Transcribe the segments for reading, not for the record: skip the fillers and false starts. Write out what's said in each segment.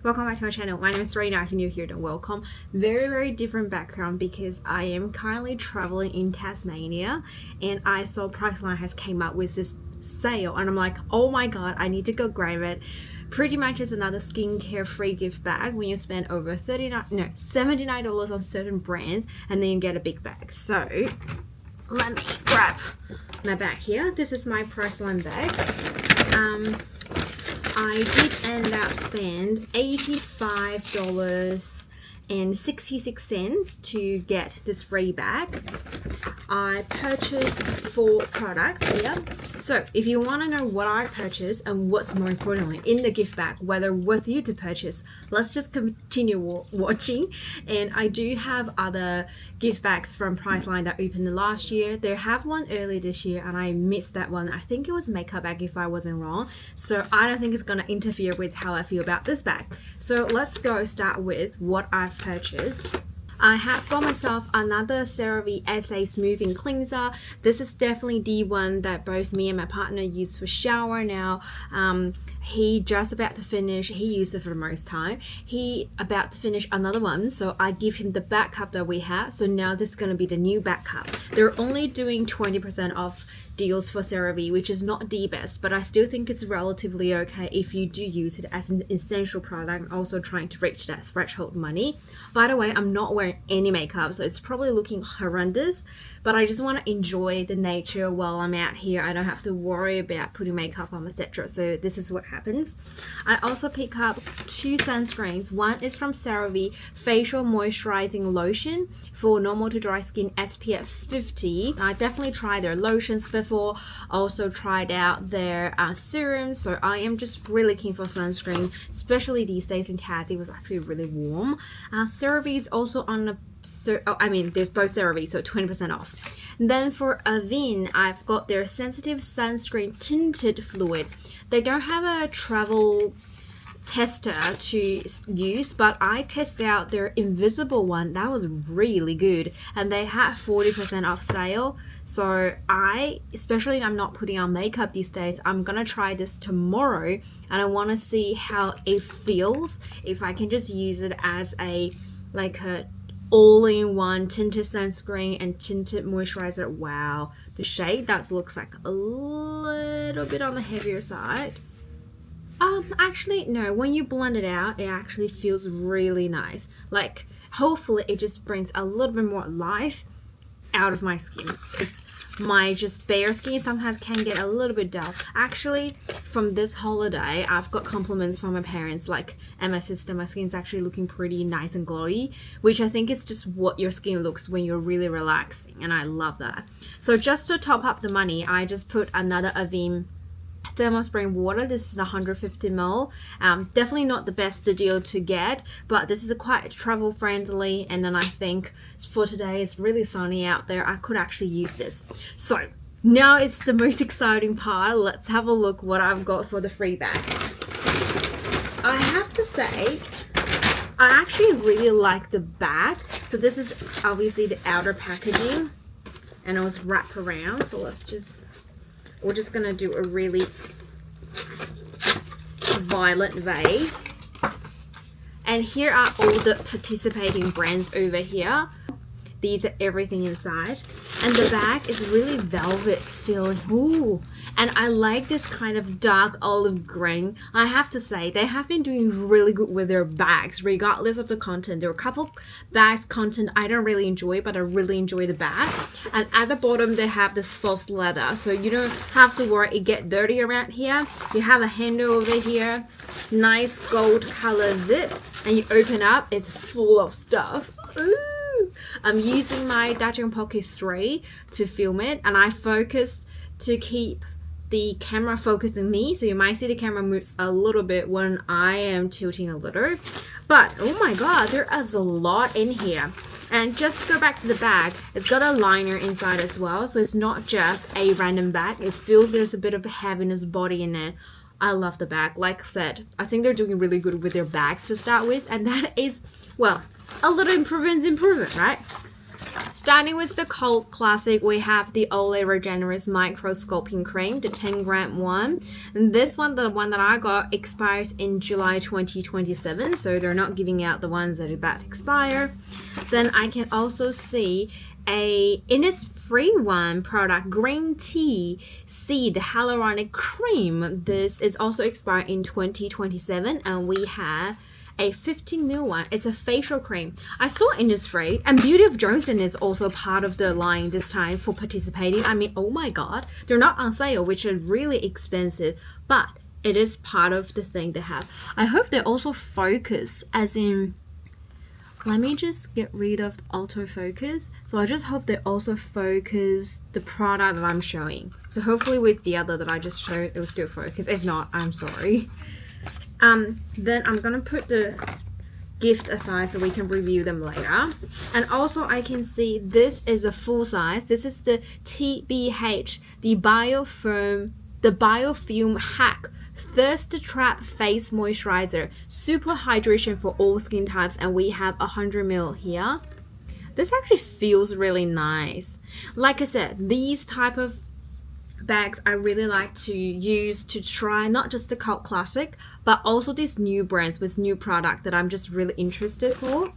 welcome back to my channel. My name is Rena. If you're new here, then welcome. Very different background because I am currently traveling in Tasmania and I saw Priceline has came up with this sale and I'm like, oh my god, I need to go grab it. Pretty much it's another skincare free gift bag when you spend over $79 on certain brands and then you get a big bag. So let me grab my bag here. This is my Priceline bags. I did end up spend $85.66 to get this free bag. I purchased 4 products here. So if you want to know what I purchased and what's more importantly in the gift bag, whether worth you to purchase, let's just continue watching. And I do have other gift bags from Priceline that opened last year. They have one early this year and I missed that one. I think it was makeup bag if I wasn't wrong. So I don't think it's going to interfere with how I feel about this bag. So let's go start with what I've purchased. I have got myself another CeraVe SA Smoothing Cleanser. This is definitely the one that both me and my partner use for shower now. He just about to finish, he used it for the most time. He about to finish another one, so I give him the backup that we have. So now this is going to be the new backup. They're only doing 20% off deals for CeraVe, which is not the best, but I still think it's relatively okay if you do use it as an essential product and also trying to reach that threshold money. By the way, I'm not wearing any makeup, so it's probably looking horrendous, but I just want to enjoy the nature while I'm out here. I don't have to worry about putting makeup on, etc. So this is what happens. I also pick up 2 sunscreens. One is from CeraVe Facial Moisturizing Lotion for normal to dry skin, SPF 50. I definitely tried their lotions before, also tried out their serums, so I am just really keen for sunscreen, especially these days in Tassie. It was actually really warm. CeraVe is also on the they're both CeraVe, so 20% off. Then for Avene, I've got their Sensitive Sunscreen Tinted Fluid. They don't have a travel tester to use, but I tested out their invisible one. That was really good, and they had 40% off sale. So especially I'm not putting on makeup these days, I'm gonna try this tomorrow and I want to see how it feels if I can just use it as a all-in-one tinted sunscreen and tinted moisturizer. Wow, the shade that looks like a little bit on the heavier side. Actually no, when you blend it out, it actually feels really nice. Like hopefully it just brings a little bit more life out of my skin, because my just bare skin sometimes can get a little bit dull. Actually, from this holiday, I've got compliments from my parents, like, and my sister, my skin's actually looking pretty nice and glowy, which I think is just what your skin looks when you're really relaxing, and I love that. So just to top up the money, I just put another Avene thermal spring water. This is 150 ml. Definitely not the best deal to get, but this is a quite travel friendly, and then I think for today it's really sunny out there, I could actually use this. So now it's the most exciting part. Let's have a look what I've got for the free bag. I have to say I actually really like the bag. So this is obviously the outer packaging and it was wrapped around. So we're just gonna do a really violet vein. And here are all the participating brands over here. These are everything inside. And the bag is really velvet feeling. Ooh. And I like this kind of dark olive green. I have to say, they have been doing really good with their bags, regardless of the content. There are a couple bags content I don't really enjoy, but I really enjoy the bag. And at the bottom, they have this false leather. So you don't have to worry it get dirty around here. You have a handle over here. Nice gold color zip. And you open up, it's full of stuff. Ooh. I'm using my Dajun Pocket 3 to film it, and I focused to keep the camera focused on me, so you might see the camera moves a little bit when I am tilting a little, but oh my god, there is a lot in here. And just to go back to the bag, it's got a liner inside as well, so it's not just a random bag. It feels there's a bit of a heaviness body in it. I love the bag. Like I said, I think they're doing really good with their bags to start with, and that is, well, a little improvement, right? Starting with the cult classic, we have the Olay Regenerist Micro Sculpting Cream, the 10-gram one. And this one, the one that I got, expires in July 2027, so they're not giving out the ones that are about to expire. Then I can also see a Innisfree one product, green tea seed hyaluronic cream. This is also expired in 2027, and we have a 15ml one. It's a facial cream. I saw Innisfree, and Beauty of Johnson is also part of the line this time for participating. I mean, oh my god, they're not on sale, which is really expensive, but it is part of the thing they have. I hope they also focus, as in, let me just get rid of autofocus. So I just hope they also focus the product that I'm showing. So hopefully with the other that I just showed, it will still focus. If not, I'm sorry. Then I'm gonna put the gift aside so we can review them later. And also I can see this is a full size. This is the TBH, the Biofume Hack Thirst Trap Face Moisturizer, super hydration for all skin types, and we have 100ml here. This actually feels really nice. Like I said, these type of bags I really like to use to try not just the cult classic, but also these new brands with new product that I'm just really interested for.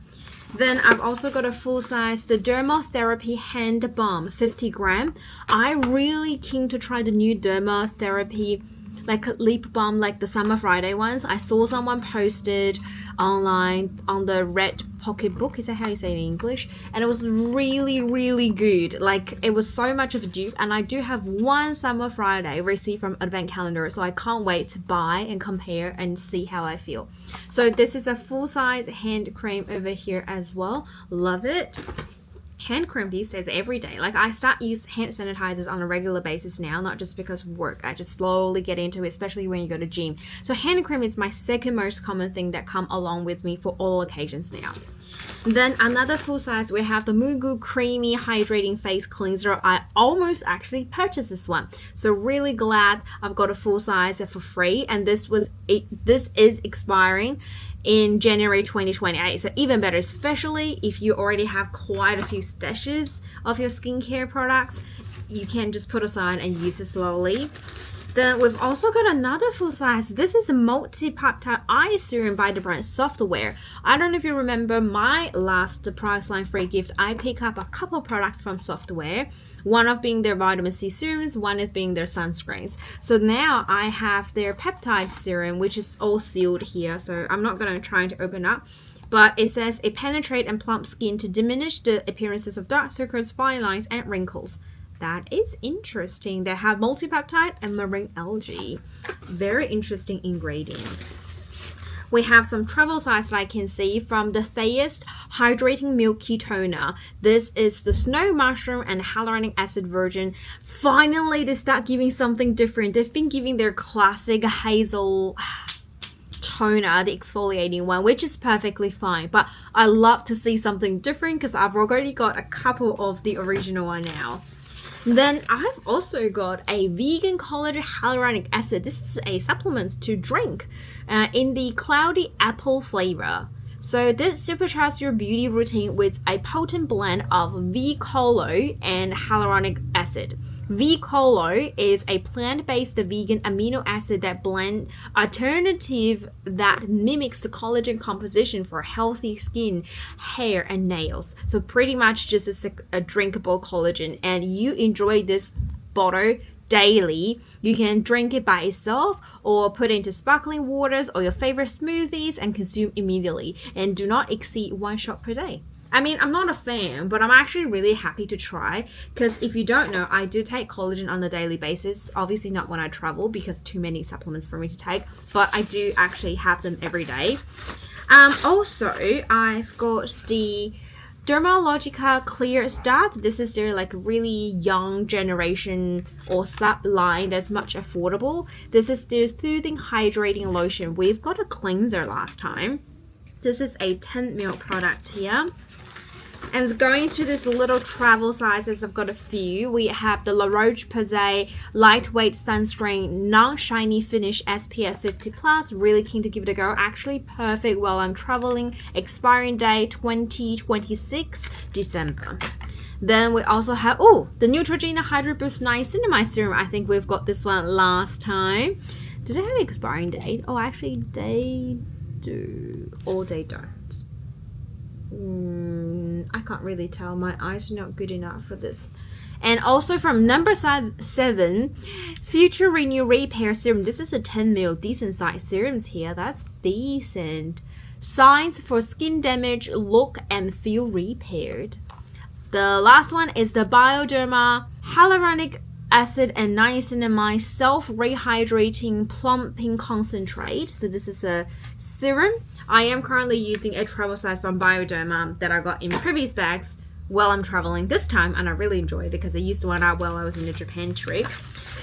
Then I've also got a full size, the Dermotherapy Hand Balm, 50-gram. I'm really keen to try the new Dermotherapy like lip balm, like the Summer Friday ones. I saw someone posted online on the red pocketbook, is that how you say it in English? And it was really good. Like, it was so much of a dupe, and I do have one Summer Friday receipt from Advent Calendar, so I can't wait to buy and compare and see how I feel. So this is a full size hand cream over here as well. Love it. Hand cream these days every day. Like, I start use hand sanitizers on a regular basis now, not just because of work. I just slowly get into it, especially when you go to gym. So hand cream is my second most common thing that come along with me for all occasions now. Then another full size, we have the Mugu Creamy Hydrating Face Cleanser. I almost actually purchased this one, so really glad I've got a full size for free. And this is expiring in January 2028, so even better, especially if you already have quite a few stashes of your skincare products. You can just put aside and use it slowly. Then we've also got another full size. This is a multi-peptide eye serum by the brand Software. I don't know if you remember my last Priceline free gift. I pick up a couple products from Software. One of being their vitamin C serums, one is being their sunscreens. So now I have their peptide serum, which is all sealed here. So I'm not going to try to open up. But it says it penetrates and plump skin to diminish the appearances of dark circles, fine lines, and wrinkles. That is interesting. They have multi-peptide and marine algae. Very interesting ingredient. We have some travel size that I can see from the AEST Hydrating Milky Toner. This is the snow mushroom and hyaluronic acid version. Finally, they start giving something different. They've been giving their classic hazel toner, the exfoliating one, which is perfectly fine. But I love to see something different because I've already got a couple of the original one now. Then I've also got a vegan collagen hyaluronic acid. This is a supplement to drink in the cloudy apple flavor. So this supercharges your beauty routine with a potent blend of V-Colo and hyaluronic acid. V-Colo is a plant-based vegan amino acid that blend alternative that mimics the collagen composition for healthy skin, hair, and nails. So pretty much just a drinkable collagen, and you enjoy this bottle daily. You can drink it by itself or put it into sparkling waters or your favorite smoothies and consume immediately, and do not exceed 1 shot per day. I mean, I'm not a fan, but I'm actually really happy to try, because if you don't know, I do take collagen on a daily basis. Obviously not when I travel because too many supplements for me to take, but I do actually have them every day. Also, I've got the Dermalogica Clear Start. This is their like really young generation or sub line that's much affordable. This is their soothing hydrating lotion. We've got a cleanser last time. This is a 10ml product here. And going to this little travel sizes, I've got a few. We have the La Roche-Posay Lightweight Sunscreen Non-Shiny Finish SPF 50+. Really keen to give it a go. Actually perfect while I'm traveling. Expiring day 2026 December. Then we also have, oh, the Neutrogena Hydro Boost Niacinamide Serum. I think we've got this one last time. Do they have an expiring date? Oh, actually, they do. Or they don't. I can't really tell. My eyes are not good enough for this. And also from number 7, Future Renew Repair Serum. This is a 10 ml decent size serums here. That's decent. Signs for skin damage, look and feel repaired. The last one is the Bioderma Hyaluronic Acid and Niacinamide Self-Rehydrating Plumping Concentrate. So this is a serum. I am currently using a travel size from Bioderma that I got in previous bags while I'm traveling this time, and I really enjoy it because I used one out while I was in the Japan trip.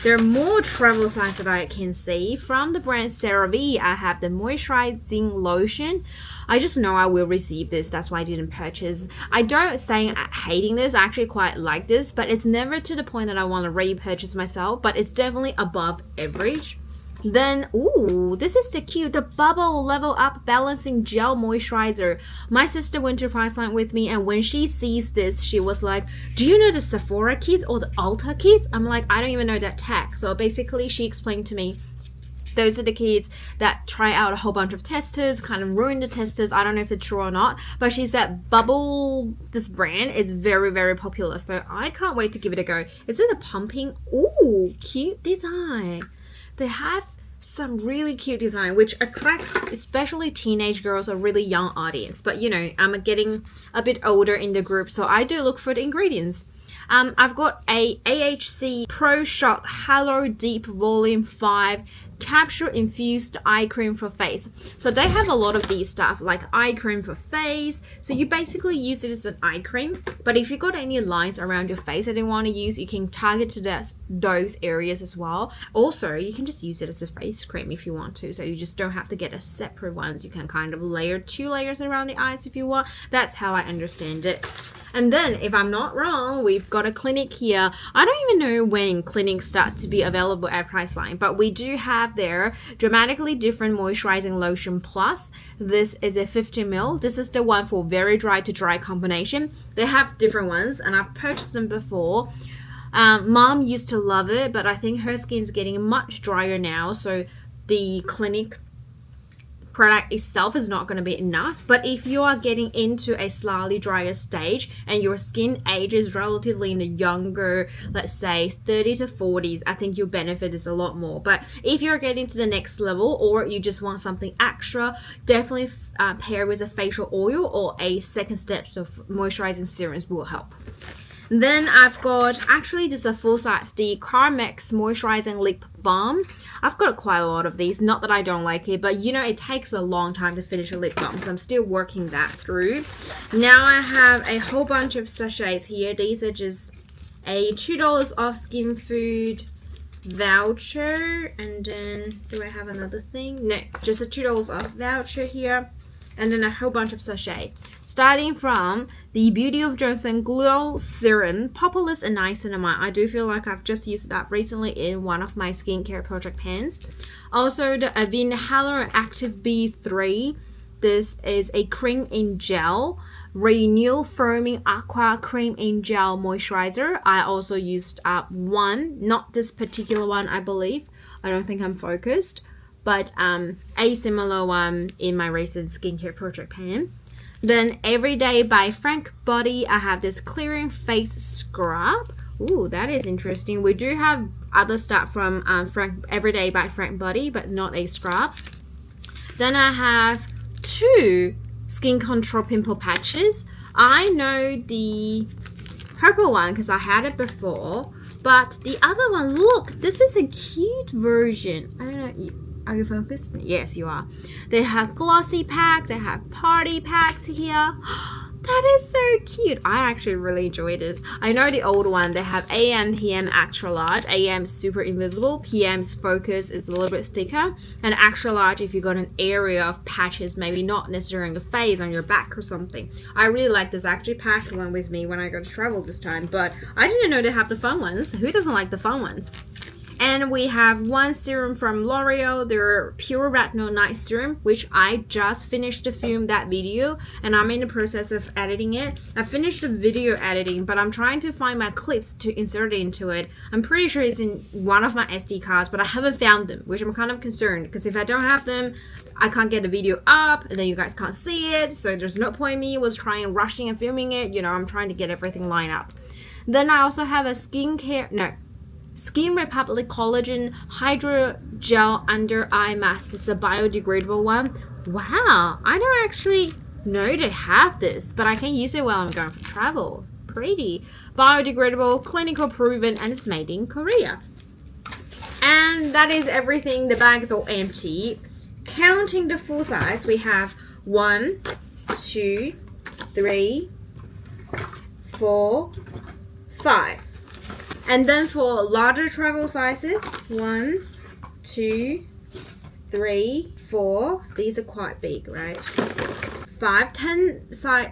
There are more travel sizes that I can see. From the brand CeraVe, I have the moisturizing lotion. I just know I will receive this. That's why I didn't purchase. I don't say I'm hating this. I actually quite like this, but it's never to the point that I want to repurchase myself, but it's definitely above average. Then, ooh, this is the cute, the Bubble Level Up Balancing Gel Moisturizer. My sister went to Priceline with me, and when she sees this, she was like, do you know the Sephora kits or the Ulta kits? I'm like, I don't even know that tag. So basically, she explained to me, those are the kids that try out a whole bunch of testers, kind of ruin the testers. I don't know if it's true or not, but she said Bubble, this brand, is very, very popular. So I can't wait to give it a go. Is it a pumping? Ooh, cute design. They have some really cute design, which attracts especially teenage girls, a really young audience. But you know, I'm getting a bit older in the group, so I do look for the ingredients. I've got a AHC Pro Shot Halo Deep Volume 5 capsule infused eye cream for face. So they have a lot of these stuff like eye cream for face. So you basically use it as an eye cream, but if you've got any lines around your face that you want to use, you can target to those areas as well. Also, you can just use it as a face cream if you want to, so you just don't have to get a separate ones. You can kind of layer 2 layers around the eyes if you want. That's how I understand it. And then, if I'm not wrong, we've got a Clinique here. I don't even know when Clinique start to be available at Priceline, but we do have their Dramatically Different Moisturizing Lotion Plus. This is a 50 ml. This is the one for very dry to dry combination. They have different ones, and I've purchased them before. Mom used to love it, but I think her skin's getting much drier now, so the Clinique product itself is not going to be enough. But if you are getting into a slightly drier stage and your skin age is relatively in the younger, let's say 30 to 40s, I think your benefit is a lot more. But if you're getting to the next level, or you just want something extra, definitely pair with a facial oil or a second step, so moisturizing serums will help. Then I've got, actually this is a full size, the Carmex Moisturizing Lip Balm. I've got quite a lot of these, not that I don't like it, but you know, it takes a long time to finish a lip balm, so I'm still working that through. Now I have a whole bunch of sachets here. These are just a $2 off Skin Food voucher, and then, do I have another thing? No, just a $2 off voucher here. And then a whole bunch of sachets. Starting from the Beauty of Johnson Glow Serum, Propolis and Niacinamide. I do feel like I've just used that recently in one of my skincare project pans. Also the Avene Hyaluron Active B3. This is a cream in gel. Renew Firming Aqua Cream in Gel Moisturizer. I also used one, not this particular one, I believe. I don't think I'm focused. But a similar one in my recent skincare project pan. Then Everyday by Frank Body, I have this clearing face scrub. Ooh, that is interesting. We do have other stuff from Everyday by Frank Body, but not a scrub. Then I have 2 skin control pimple patches. I know the purple one because I had it before, but the other one, look, this is a cute version. I don't know. Are you focused? Yes, you are. They have glossy pack. They have party packs here. That is so cute. I actually really enjoy this. I know the old one. They have AM, PM, extra large. AM is super invisible. PM's focus is a little bit thicker. And extra large if you got an area of patches, maybe not necessarily on your face, on your back or something. I really like this. I actually packed one with me when I got to travel this time. But I didn't know they have the fun ones. Who doesn't like the fun ones? And we have one serum from L'Oreal, their Pure Retinol Night Serum, which I just finished to film that video and I'm in the process of editing it. I finished the video editing, but I'm trying to find my clips to insert it into it. I'm pretty sure it's in one of my SD cards, but I haven't found them, which I'm kind of concerned because if I don't have them, I can't get the video up and then you guys can't see it. So there's no point me was trying rushing and filming it. You know, I'm trying to get everything lined up. Then I also have a Skin Republic Collagen Hydro Gel Under Eye Mask. This is a biodegradable one. Wow, I don't actually know they have this, but I can use it while I'm going for travel. Pretty. Biodegradable, clinical proven, and it's made in Korea. And that is everything. The bag is all empty. Counting the full size, we have 1, 2, 3, 4, 5. And then for larger travel sizes, 1, 2, 3, 4. These are quite big, right? 5, 10 size.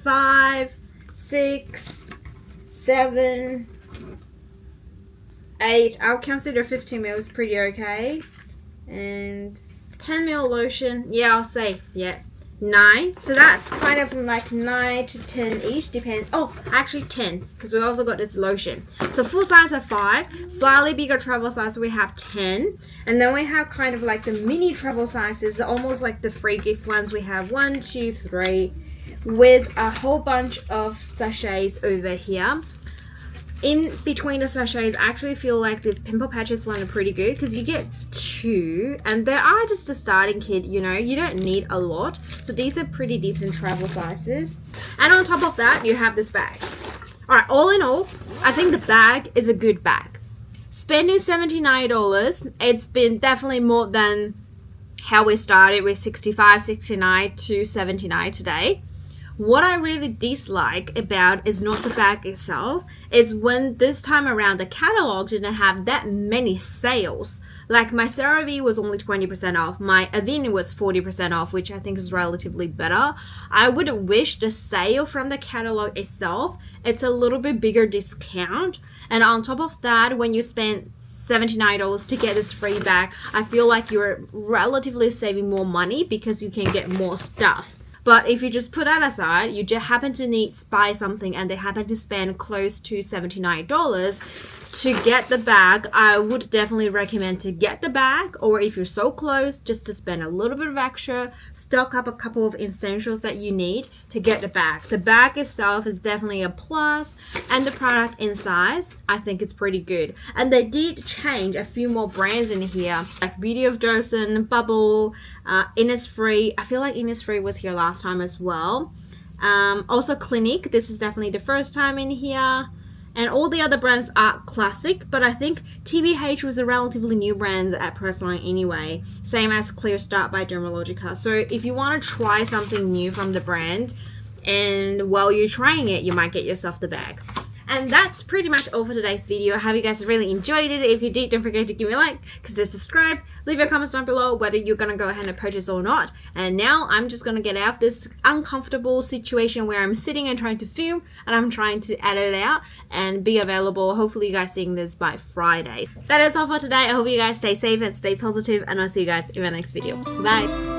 5, 6, 7, 8. I'll consider 15 ml is pretty okay. And 10 ml lotion. Yeah, I'll say 9. So that's kind of like 9 to 10 each, depends. Oh, actually 10, because we also got this lotion. So full size of 5, slightly bigger travel size we have 10, and then we have kind of like the mini travel sizes, almost like the free gift ones. We have 1, 2, 3, with a whole bunch of sachets over here. In between the sachets, I actually feel like the pimple patches one are pretty good because you get 2 and they are just a starting kit, you know, you don't need a lot. So these are pretty decent travel sizes. And on top of that, you have this bag. Alright, all in all, I think the bag is a good bag. Spending $79, it's been definitely more than how we started with $65, $69 to $79 today. What I really dislike about is not the bag itself, it's when this time around the catalog didn't have that many sales. Like my CeraVe was only 20% off, my Avene was 40% off, which I think is relatively better. I would wish the sale from the catalog itself, it's a little bit bigger discount. And on top of that, when you spend $79 to get this free bag, I feel like you're relatively saving more money because you can get more stuff. But if you just put that aside, you just happen to buy something and they happen to spend close to $79 to get the bag, I would definitely recommend to get the bag, or if you're so close, just to spend a little bit of extra, stock up a couple of essentials that you need to get the bag. The bag itself is definitely a plus, and the product inside, I think it's pretty good. And they did change a few more brands in here, like Beauty of Joseon, Bubble, Innisfree. I feel like Innisfree was here last time as well. Also Clinique, this is definitely the first time in here. And all the other brands are classic, but I think TBH was a relatively new brand at Priceline anyway. Same as Clear Start by Dermalogica. So if you want to try something new from the brand, and while you're trying it, you might get yourself the bag. And that's pretty much all for today's video. I hope you guys really enjoyed it. If you did, don't forget to give me a like, consider subscribe, leave your comments down below whether you're gonna go ahead and purchase or not. And now I'm just gonna get out of this uncomfortable situation where I'm sitting and trying to film, and I'm trying to edit it out and be available. Hopefully you guys seeing this by Friday. That is all for today. I hope you guys stay safe and stay positive, and I'll see you guys in my next video. Bye.